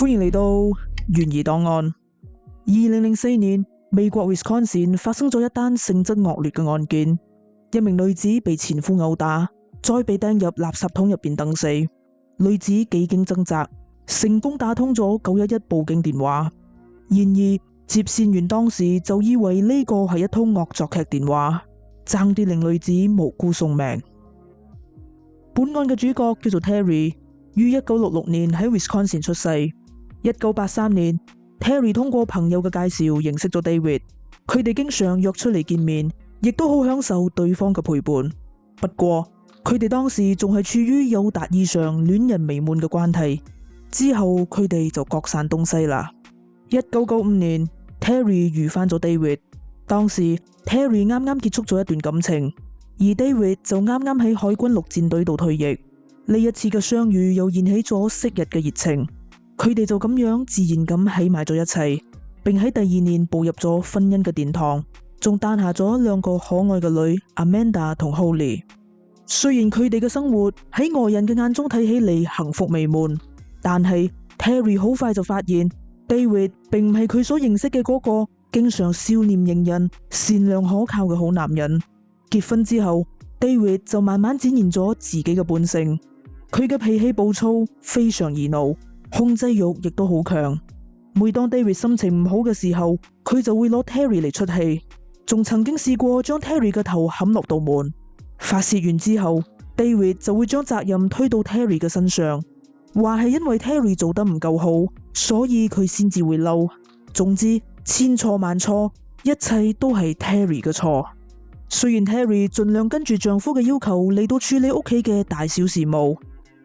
歡迎嚟到懸疑檔案。2004年，美國 Wisconsin 發生咗一單性質惡劣嘅案件，一名女子被前夫毆打，再被掟入垃圾桶入邊等死。女子幾經掙扎，成功打通咗911報警電話。然而，接線員當時就以為呢個係一通惡作劇電話，爭啲令女子無辜送命。本案嘅主角叫做 Terry， 於1966年喺 Wisconsin 出世。1983年 ，Terry 通過朋友嘅介紹認識咗 David， 佢哋經常約出嚟見面，亦都好享受對方嘅陪伴。不過，佢哋當時仲係處於友達以上戀人未滿嘅關係。之後佢哋就各散東西啦。1995年 ，Terry 遇翻咗 David， 當時 Terry 啱啱結束咗一段感情，而 David 就啱啱喺海軍陸戰隊度退役。呢一次嘅相遇又燃起咗昔日嘅熱情。佢哋就咁樣自然咁喺埋咗一齊，並喺第2年步入咗婚姻嘅殿堂，仲誕下咗2個可愛嘅女 Amanda 同 Holly。雖然佢哋嘅生活喺外人嘅眼中睇起嚟幸福美滿，但係 Terry 好快就發現 David 並唔係佢所認識嘅嗰個經常笑臉迎人、善良可靠嘅好男人。結婚之後 ，David 就慢慢展現咗自己嘅本性。佢嘅脾氣暴躁，非常易怒。控制欲亦都好強，每當 David 心情唔好嘅時候，佢就會攞 Terry 嚟出氣，仲曾經試過將 Terry 嘅頭冚落道門。發洩完之後 ，David 就會將責任推到 Terry 嘅身上，話係因為 Terry 做得唔夠好，所以佢先至會嬲。總之，千錯萬錯，一切都係 Terry 嘅錯。雖然 Terry 盡量跟住丈夫嘅要求嚟到處理屋企嘅大小事務，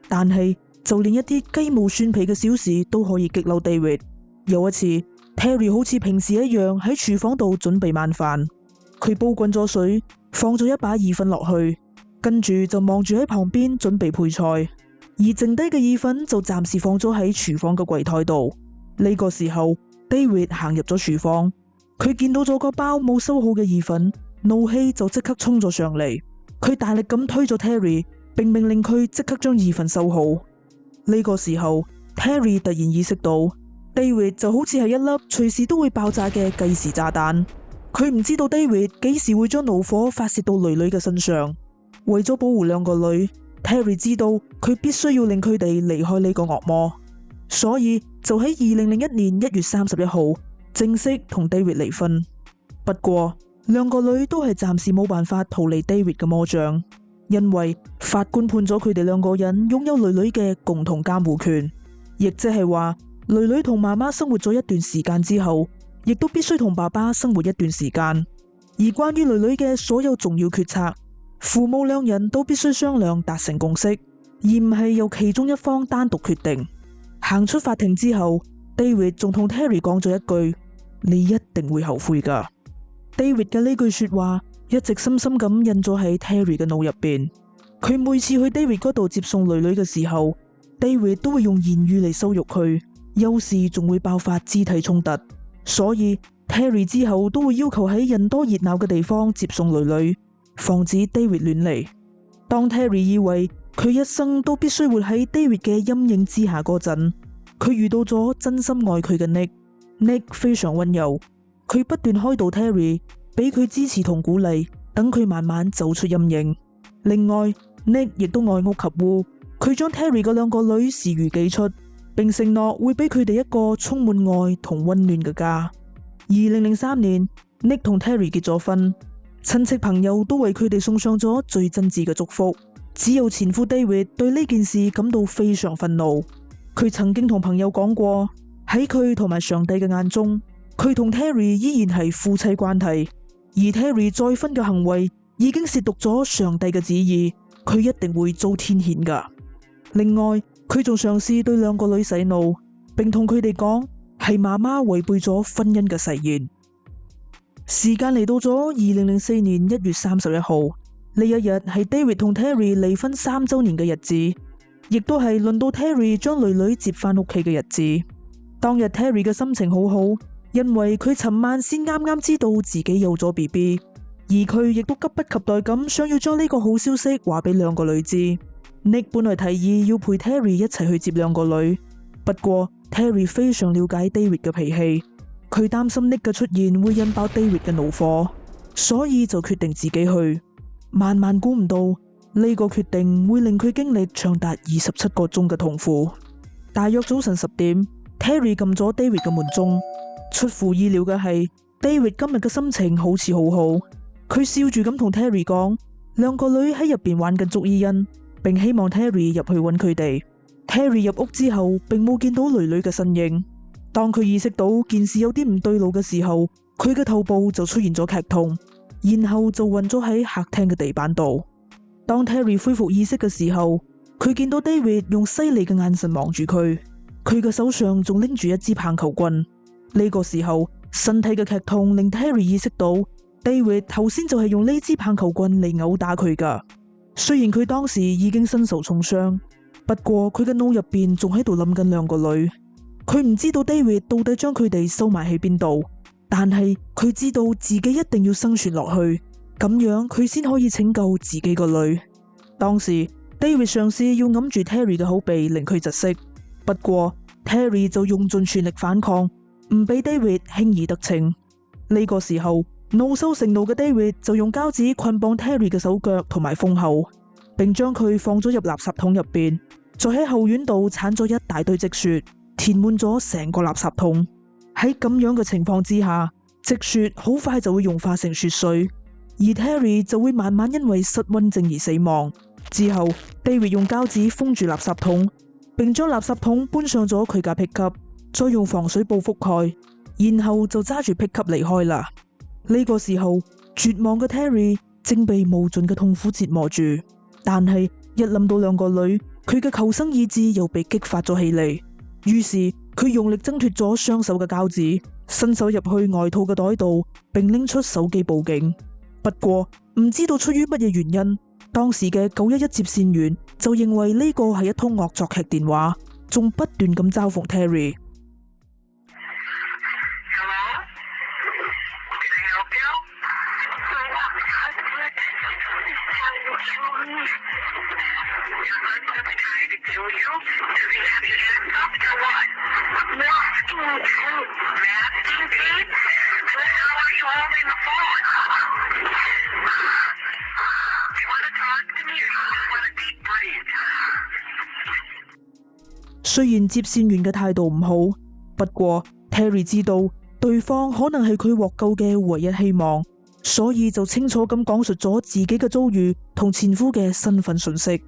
但係就連一啲雞毛蒜皮嘅小事都可以激嬲 David。有一次 ，Terry 好似平時一樣喺廚房度準備晚飯，佢煲滾咗水，放咗一把意粉落去，跟住就望住喺旁邊準備配菜，而剩低嘅意粉就暫時放咗喺廚房嘅櫃台度。呢個時候 ，David 行入咗廚房，佢見到咗個包冇收好嘅意粉，怒氣就即刻衝咗上嚟，佢大力咁推咗 Terry， 並命令佢即刻將意粉收好。呢個時候 ，Terry 突然意識到 David 就好似係一粒隨時都會爆炸嘅計時炸彈。佢唔知道 David 幾時會將怒火發泄到女女嘅身上。為咗保護2個女 ，Terry 知道佢必須要令佢哋離開呢個惡魔，所以就喺2001年1月31號正式同 David 離婚。不過2個女都係暫時冇辦法逃離 David 嘅魔掌。因為法官判咗佢哋2個人擁有女女嘅共同監護權，亦即係話女女同媽媽生活咗一段時間之後，亦都必須同爸爸生活一段時間。而關於女女嘅所有重要決策，父母2人都必須商量達成共識，而唔係由其中一方單獨決定。行出法庭之後 ，David 仲同 Terry 講咗一句：你一定會後悔㗎。David 嘅呢句說話一直深深咁印咗喺 Terry 嘅腦入邊。佢每次去 David 嗰度接送女女嘅時候 ，David 都會用言語嚟羞辱佢，有時仲會爆發肢體衝突。所以 Terry 之後都會要求喺人多熱鬧嘅地方接送女女，防止 David 亂嚟。當 Terry 以為佢一生都必須活喺 David 嘅陰影之下嗰陣，佢遇到咗真心愛佢嘅 Nick。Nick 非常溫柔，佢不斷開導 Terry，俾佢支持同鼓勵，等佢慢慢走出陰影。另外 ，Nick 亦都愛屋及烏，佢將 Terry 嗰2個女視如己出，並承諾會俾佢哋一個充滿愛同溫暖嘅家。2003年 ，Nick 同 Terry 結咗婚，親戚朋友都為佢哋送上咗最真摯嘅祝福。只有前夫 David 對呢件事感到非常憤怒。佢曾經同朋友講過，喺佢同埋上帝嘅眼中，佢同 Terry 依然係夫妻關係。而 Terry 再婚嘅行為已經褻瀆咗上帝嘅旨意，佢一定會遭天譴㗎。另外，佢仲嘗試對2個女洗腦，並同佢哋講係媽媽違背咗婚姻嘅誓言。時間嚟到咗2004年1月31號，呢一日係 David 同 Terry 離婚3週年嘅日子，亦都係輪到 Terry 將女女接返屋企嘅日子。當日 Terry 嘅心情好好，因為佢尋晚先啱啱知道自己有咗 BB， 而佢亦都急不及待咁想要將呢個好消息話俾2個女知。Nick 本來提議要陪 Terry 一齊去接2個女，不過 Terry 非常了解 David 嘅脾氣，佢擔心 Nick 嘅出現會引爆 David 嘅怒火，所以就決定自己去。萬萬估唔到呢個決定會令佢經歷長達27個鐘嘅痛苦。大約早晨10點，Terry 撳咗 David 嘅門鐘。出乎意料嘅係 ，David 今日嘅心情好似好好。佢笑住咁同 Terry 講，兩個女喺入邊玩緊捉伊人，並希望 Terry 入去揾佢哋。Terry 入屋之後，並冇見到女女嘅身影。當佢意識到件事有啲唔對路嘅時候，佢嘅頭部就出現咗劇痛，然後就暈咗喺客廳嘅地板度。當 Terry 恢復意識嘅時候，佢見到 David 用犀利嘅眼神望住佢，佢嘅手上仲拎住一支棒球棍。呢個時候，身體嘅劇痛令 Terry 意識到 David 頭先就係用呢支棒球棍嚟毆打佢噶。雖然佢當時已經身受重傷，不過佢嘅腦入邊仲喺度諗緊兩個女。佢唔知道 David 到底將佢哋收埋喺邊度，但係佢知道自己一定要生存落去，咁樣佢先可以拯救自己個女。當時 David 嘗試要揞住 Terry 嘅口鼻令佢窒息，不過 Terry 就用盡全力反抗，唔俾 David 輕易得逞。呢個時候，惱羞成怒嘅 David 就用膠紙捆綁 Terry 嘅手腳同埋封口，並將佢放咗入垃圾桶入邊，再喺後院度鏟咗一大堆積雪，填滿咗成個垃圾桶。喺咁樣嘅情況之下，積雪好快就會融化成雪水，而 Terry 就會慢慢因為失溫症而死亡。之後 David 用膠紙封住垃圾桶，並將垃圾桶搬上咗佢架 pickup，再用防水布覆蓋，然後就揸住 pickup 離開啦。呢個時候，絕望嘅 Terry 正被無盡嘅痛苦折磨住，但係一諗到兩個女，佢嘅求生意志又被激發咗起嚟。於是佢用力掙脫咗雙手嘅膠紙，伸手入去外套嘅袋度，並拎出手機報警。不過唔知道出於乜嘢原因，當時嘅911接線員就認為呢個係一通惡作劇電話，仲不斷咁嘲諷 Terry。雖然接線員嘅態度唔好，不過 Terry 知道對方可能係佢獲救嘅唯一希望，所以就清楚咁講述咗自己嘅遭遇同前夫嘅身份信息。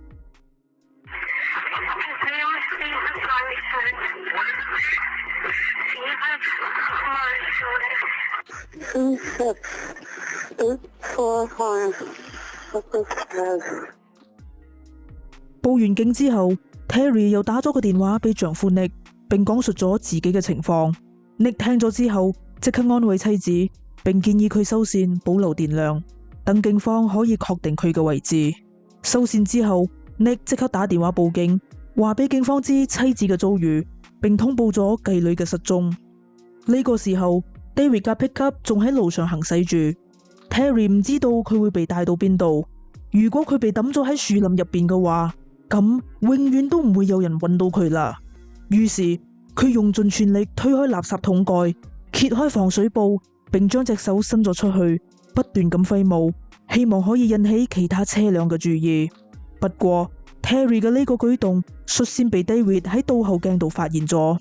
報完警之後，Terry 又打咗個電話俾丈夫 Nick， 並講述咗自己嘅情況。Nick 聽咗之後，即刻安慰妻子，並建議佢收線保留電量，等警方可以確定佢嘅位置。收線之後，Nick 即刻打電話報警，話俾警方知妻子嘅遭遇，並通報咗繼女嘅失蹤。呢個時候 ，David 架 pickup 仲喺路上行駛住 ，Terry 唔知道佢會被帶到邊度。如果佢被抌咗喺樹林入邊嘅話，咁永遠都唔會有人揾到佢啦。於是佢用盡全力推開垃圾桶蓋，揭開防水布，並將隻手伸咗出去，不斷咁揮舞，希望可以引起其他車輛嘅注意。不過 Terry 嘅呢個舉動率先被 David 喺倒後鏡度發現咗。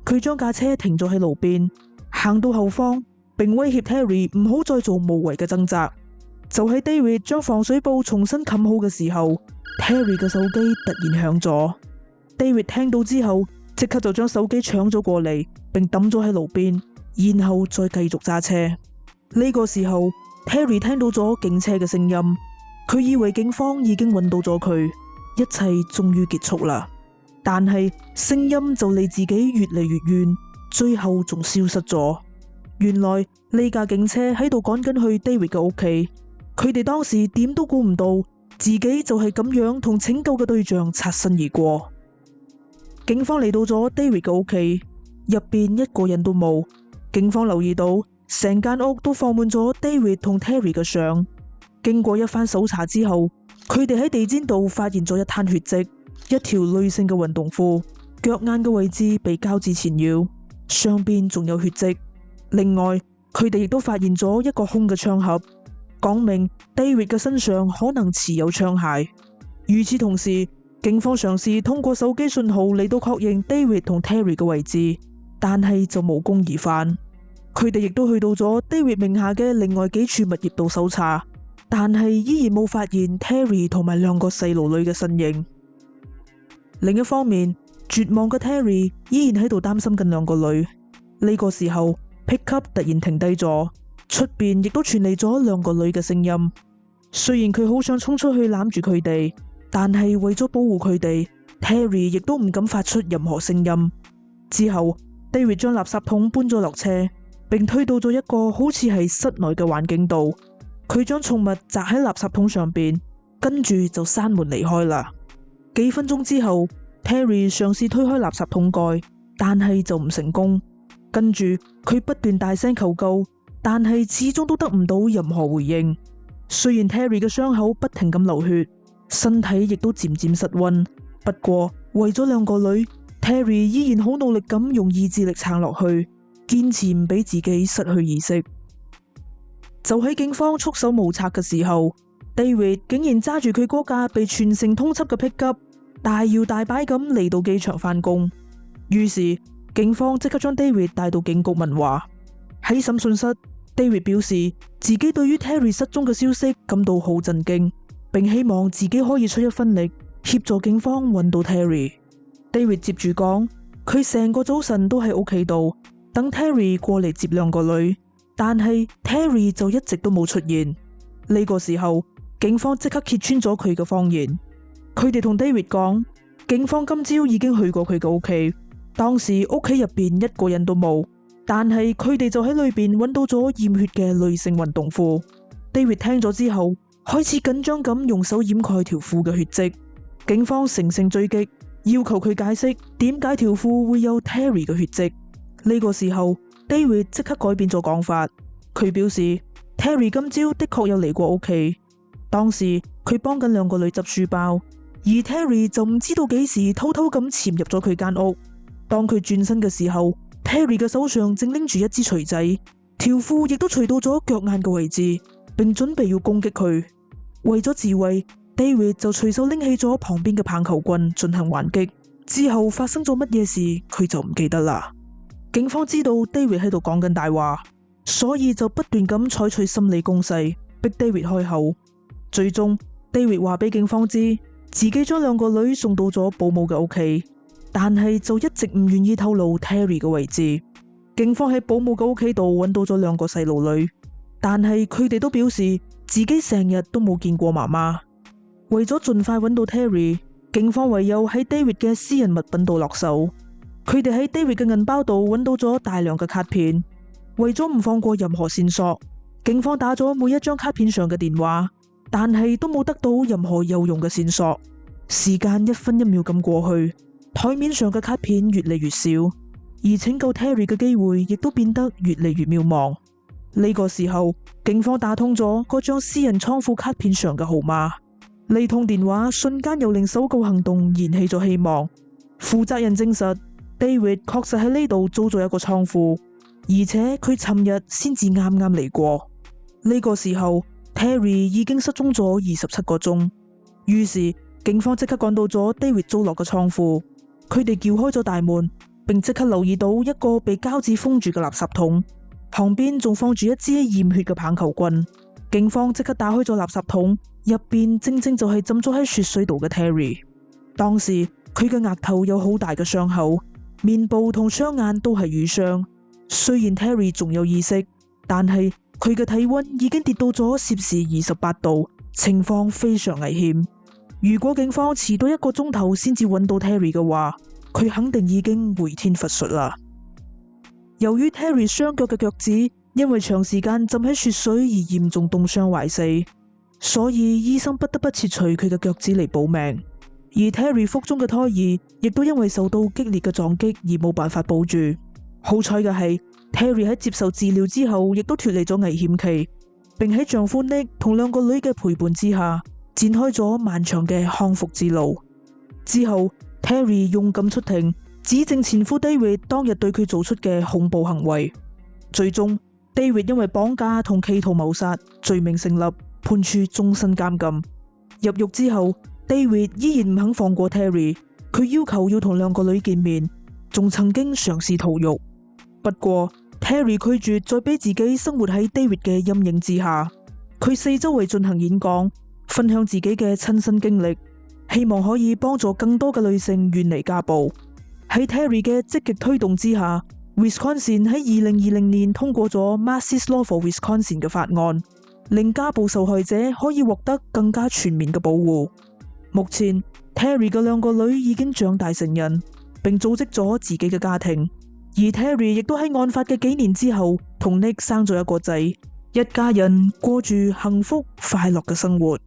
佢將架車停咗喺路邊，行到後方，並威脅 Terry 唔好再做無謂嘅掙扎。就喺 David 將防水布重新冚好嘅時候，Terry 嘅手機突然響咗。David 聽到之後，即刻就將手機搶咗過嚟，並抌咗喺路邊，然後再繼續揸車。呢個時候 ，Terry 聽到咗警車嘅聲音，佢以為警方已經揾到咗佢，一切終於結束啦。但係聲音就離自己越嚟越遠，最後仲消失咗。原來呢架警車喺度趕緊去 David 嘅屋企，佢哋當時點都估唔到自己就係咁樣同拯救嘅對象擦身而過。警方嚟到咗 David 嘅屋企，入邊一個人都冇。警方留意到成間屋都放滿咗 David 同 Terry 嘅相。經過一番搜查之後，佢哋喺地氈度發現咗一灘血跡，一條女性嘅運動褲。腳眼嘅位置被膠紙纏繞，上邊仲有血跡。另外，佢哋亦都發現咗一個空嘅槍盒，講明 David 嘅身上可能持有槍械。與此同時，警方嘗試通過手機信號嚟到確認 David 同 Terry 嘅位置，但係就無功而返。佢哋亦都去到咗 David 名下嘅另外幾處物業度搜查，但係依然冇發現 Terry 同埋兩個細路女嘅身影。另一方面，絕望嘅 Terry 依然喺度擔心緊兩個女。呢個時候，pickup 突然停低咗，出邊亦都傳嚟咗兩個女嘅聲音。雖然佢好想衝出去攬住佢哋，但係為咗保護佢哋， Terry 亦都唔敢發出任何聲音。之後 David 將垃圾桶搬咗落車，並推到咗一個好似係室內嘅環境度。佢將寵物擲喺垃圾桶上邊，跟住就閂門離開啦。幾分鐘之後， Terry 嘗試推開垃圾桶蓋，但係就唔成功。跟住佢不斷大聲求救，但係始終都得唔到任何回應。雖然 Terry 嘅傷口不停咁流血，身體亦都漸漸失溫，不過為咗兩個女， Terry 依然好努力咁用意志力撐落去，堅持唔俾自己失去意識。就喺警方束手無策嘅時候， David 竟然揸住佢嗰架被全城通緝嘅 pickup，大搖大擺咁嚟到機場返工。於是警方即刻將 David 帶到警局問話。喺審訊室， David 表示自己對於 Terry 失蹤嘅消息感到好震驚，並希望自己可以出一分力協助警方揾到 Terry。 David 接住講，佢成個早晨都喺屋企度等 Terry 過嚟接兩個女，但係 Terry 就一直都冇出現。呢個時候，警方即刻揭穿咗佢嘅謊言。佢哋同 David 講，警方今朝已經去過佢嘅屋企，當時屋企入邊一個人都冇，但係佢哋就喺裏邊揾到咗染血嘅女性運動褲。David 聽咗之後，開始緊張咁用手掩蓋條褲嘅血跡。警方乘勝追擊，要求佢解釋點解條褲會有 Terry 嘅血跡。呢個時候 David 即刻改變咗講法，佢表示 Terry 今朝的確有嚟過屋企，當時佢幫緊兩個女執書包，而 Terry 就唔知道幾時偷偷咁潛入咗佢間屋。當佢轉身嘅時候， Terry 嘅手上正拎住一支錘仔，條褲亦都錘到咗腳眼嘅位置，並準備要攻擊佢。為咗自衛， David 就隨手拎起咗旁邊嘅棒球棍進行還擊。之後發生咗乜嘢事，佢就唔記得啦。警方知道 David 喺度講緊大話，所以就不斷咁採取心理攻勢，逼 David 開口。最終 David 話俾警方知，自己將兩個女送到咗保姆嘅屋企，但係就一直唔願意透露 Terry 嘅位置。警方喺保姆嘅屋企度揾到咗兩個細路女，但係佢哋都表示自己成日都冇見過媽媽。為咗盡快揾到 Terry， 警方唯有喺 David 嘅私人物品度落手。佢哋喺 David 嘅銀包度揾到咗大量嘅卡片。為咗唔放過任何線索，警方打咗每一張卡片上嘅電話，但係都冇得到任何有用嘅線索。時間一分一秒咁過去，台面上嘅卡片越嚟越少，而拯救 Terry 嘅機會亦都變得越嚟越渺茫。呢個時候，警方打通咗嗰張私人倉庫卡片上嘅號碼。呢通電話瞬間又令搜救行動燃起咗希望。負責人證實 David 確實喺呢度租咗一個倉庫，而且佢尋日先至啱啱嚟過。呢個時候 Terry 已經失蹤咗27個鐘。於是警方即刻趕到咗 David 租落嘅倉庫。佢哋撬開咗大門，並即刻留意到一個被膠紙封住嘅垃圾桶，旁邊仲放住一支染血嘅棒球棍。警方即刻打開咗垃圾桶，入邊正正就係浸咗喺血水度嘅 Terry。當時佢嘅額頭有好大嘅傷口，面部同雙眼都係瘀傷。雖然 Terry 仲有意識，但係佢嘅體溫已經跌到咗攝氏28度，情況非常危險。如果警方遲到1個鐘頭先至揾到 Terry 嘅話，佢肯定已經回天乏術啦。由於 Terry 雙腳嘅腳趾因為長時間浸喺血水而嚴重凍傷壞死，所以醫生不得不切除佢嘅腳趾嚟保命。而 Terry 腹中嘅胎兒亦都因為受到激烈嘅撞擊而冇辦法保住。好彩嘅係 Terry 喺接受治療之後亦都脫離咗危險期，並喺丈夫 Nick 同兩個女嘅陪伴之下展開咗漫長嘅康復之路。之後 Terry 勇敢出庭，指證前夫 David 當日對佢做出嘅恐怖行為。最終 David 因為綁架同企圖謀殺罪名成立，判處終身監禁。入獄之後 David 依然唔肯放過 Terry， 佢要求要同兩個女見面，仲曾經嘗試逃獄。不過 Terry 拒絕再俾自己生活喺 David 嘅陰影之下，佢四周圍進行演講，分享自己嘅親身經歷，希望可以幫助更多嘅女性遠離家暴。喺 Terry 嘅積極推動之下， Wisconsin 喺2020年通過咗 Massey's Law for Wisconsin 嘅法案，令家暴受害者可以獲得更加全面嘅保護。目前 Terry 嘅兩個女已經長大成人，並組織咗自己嘅家庭，而 Terry 亦都喺案發嘅幾年之後同 Nick 生咗一個仔，一家人過住幸福快樂嘅生活。